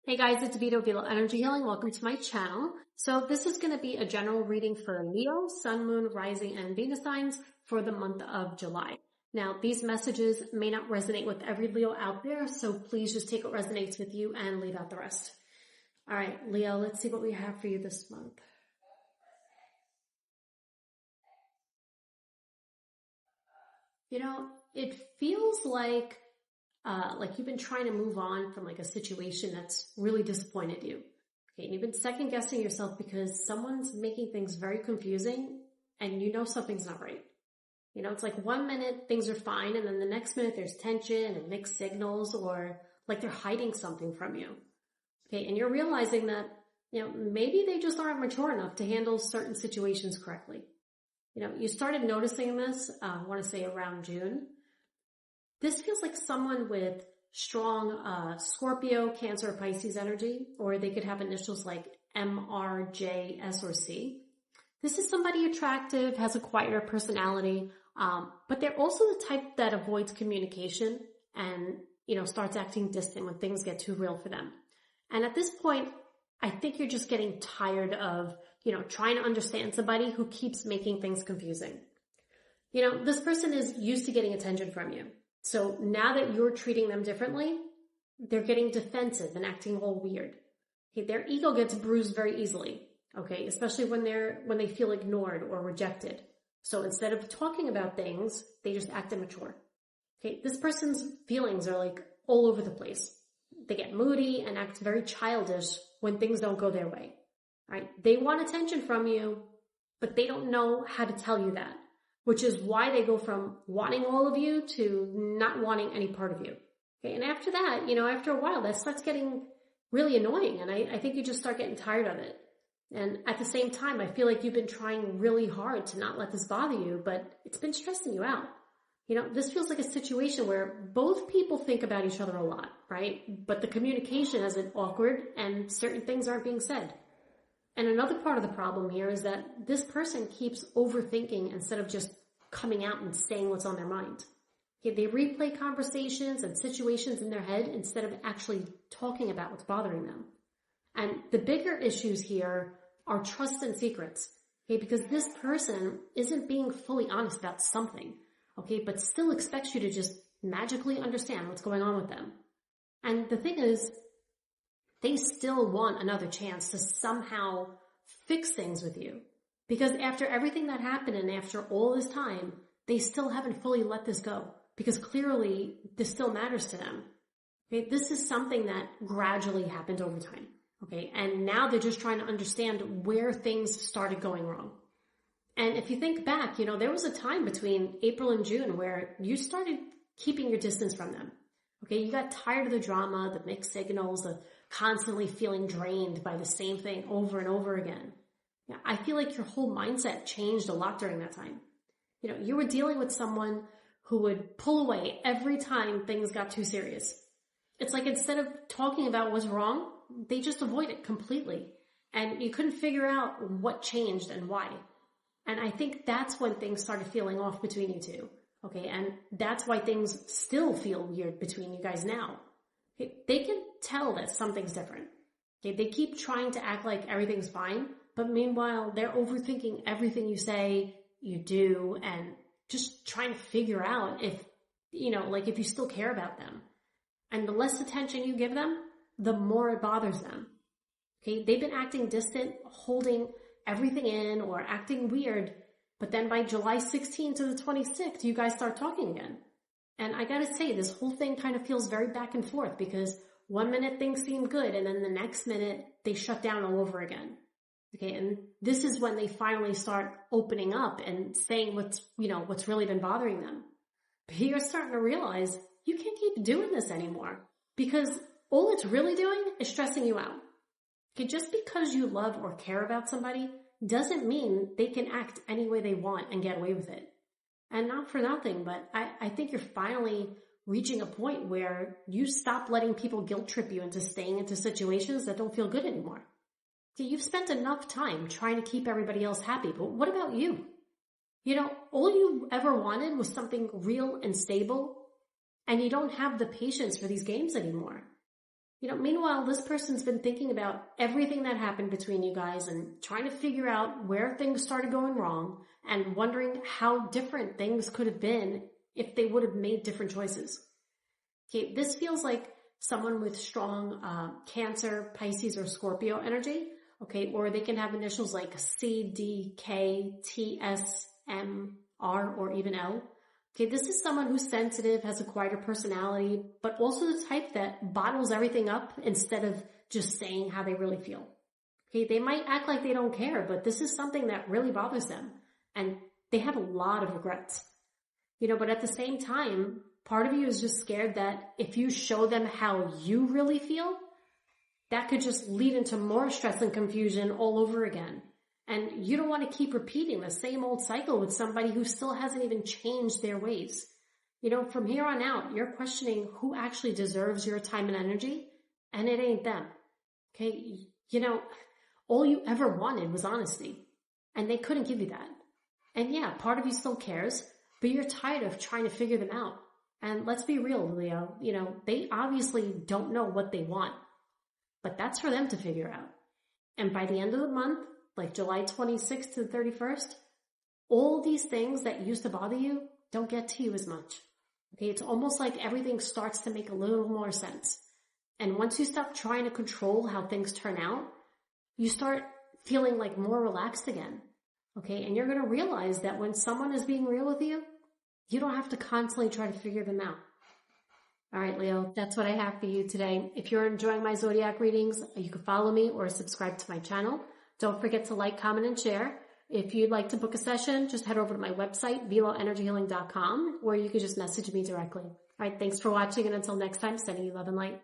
Hey guys, it's Vito Energy Healing. Welcome to my channel. So this is going to be a general reading for Leo, Sun, Moon, Rising, and Venus signs for the month of July. Now, these messages may not resonate with every Leo out there, so please just take what resonates with you and leave out the rest. All right, Leo, let's see what we have for you this month. You know, it feels like you've been trying to move on from like a situation that's really disappointed you. Okay, and you've been second guessing yourself because someone's making things very confusing and you know something's not right. You know, it's like 1 minute things are fine and then the next minute there's tension and mixed signals, or like they're hiding something from you. Okay, and you're realizing that, you know, maybe they just aren't mature enough to handle certain situations correctly. You know, you started noticing this, I want to say around June. This feels like someone with strong Scorpio, Cancer, or Pisces energy, or they could have initials like M, R, J, S, or C. This is somebody attractive, has a quieter personality, but they're also the type that avoids communication and, you know, starts acting distant when things get too real for them. And at this point, I think you're just getting tired of, you know, trying to understand somebody who keeps making things confusing. You know, this person is used to getting attention from you. So now that you're treating them differently, they're getting defensive and acting all weird. Okay, their ego gets bruised very easily, okay, especially when they feel ignored or rejected. So instead of talking about things, they just act immature. Okay, this person's feelings are like all over the place. They get moody and act very childish when things don't go their way. Right? They want attention from you, but they don't know how to tell you that, which is why they go from wanting all of you to not wanting any part of you. Okay, and after that, you know, after a while, that starts getting really annoying, and I think you just start getting tired of it. And at the same time, I feel like you've been trying really hard to not let this bother you, but it's been stressing you out. You know, this feels like a situation where both people think about each other a lot, right? But the communication isn't awkward and certain things aren't being said. And another part of the problem here is that this person keeps overthinking instead of just coming out and saying what's on their mind. Okay, they replay conversations and situations in their head instead of actually talking about what's bothering them. And the bigger issues here are trust and secrets. Okay, because this person isn't being fully honest about something, okay, but still expects you to just magically understand what's going on with them. And the thing is, they still want another chance to somehow fix things with you. Because after everything that happened and after all this time, they still haven't fully let this go. Because clearly, this still matters to them. Okay, this is something that gradually happened over time. Okay, and now they're just trying to understand where things started going wrong. And if you think back, you know, there was a time between April and June where you started keeping your distance from them. Okay, you got tired of the drama, the mixed signals, the constantly feeling drained by the same thing over and over again. Yeah, I feel like your whole mindset changed a lot during that time. You know, you were dealing with someone who would pull away every time things got too serious. It's like instead of talking about what's wrong, they just avoid it completely. And you couldn't figure out what changed and why. And I think that's when things started feeling off between you two. Okay, and that's why things still feel weird between you guys now. Okay, they can tell that something's different. Okay, they keep trying to act like everything's fine, but meanwhile, they're overthinking everything you say, you do, and just trying to figure out if, you know, like if you still care about them. And the less attention you give them, the more it bothers them. Okay, they've been acting distant, holding everything in or acting weird, but then by July 16th to the 26th, you guys start talking again. And I gotta say, this whole thing kind of feels very back and forth because 1 minute things seem good and then the next minute they shut down all over again. Okay, and this is when they finally start opening up and saying what's really been bothering them. But you're starting to realize you can't keep doing this anymore because all it's really doing is stressing you out. Okay, just because you love or care about somebody doesn't mean they can act any way they want and get away with it. And not for nothing, but I think you're finally reaching a point where you stop letting people guilt trip you into staying into situations that don't feel good anymore. Okay, you've spent enough time trying to keep everybody else happy, but what about you? You know, all you ever wanted was something real and stable, and you don't have the patience for these games anymore. Meanwhile, this person's been thinking about everything that happened between you guys and trying to figure out where things started going wrong and wondering how different things could have been if they would have made different choices. Okay, this feels like someone with strong Cancer, Pisces, or Scorpio energy, okay, or they can have initials like C, D, K, T, S, M, R, or even L. Okay, this is someone who's sensitive, has a quieter personality, but also the type that bottles everything up instead of just saying how they really feel. Okay, they might act like they don't care, but this is something that really bothers them, and they have a lot of regrets. But at the same time, part of you is just scared that if you show them how you really feel, that could just lead into more stress and confusion all over again. And you don't want to keep repeating the same old cycle with somebody who still hasn't even changed their ways. From here on out, you're questioning who actually deserves your time and energy, and it ain't them. Okay? All you ever wanted was honesty, and they couldn't give you that. And yeah, part of you still cares, but you're tired of trying to figure them out. And let's be real, Leo, they obviously don't know what they want, but that's for them to figure out. And by the end of the month, like July 26th to the 31st, all these things that used to bother you don't get to you as much. Okay, it's almost like everything starts to make a little more sense. And once you stop trying to control how things turn out, you start feeling like more relaxed again. Okay, and you're going to realize that when someone is being real with you, you don't have to constantly try to figure them out. All right, Leo, that's what I have for you today. If you're enjoying my Zodiac readings, you can follow me or subscribe to my channel. Don't forget to like, comment, and share. If you'd like to book a session, just head over to my website, veloenergyhealing.com, or you can just message me directly. All right, thanks for watching, and until next time, sending you love and light.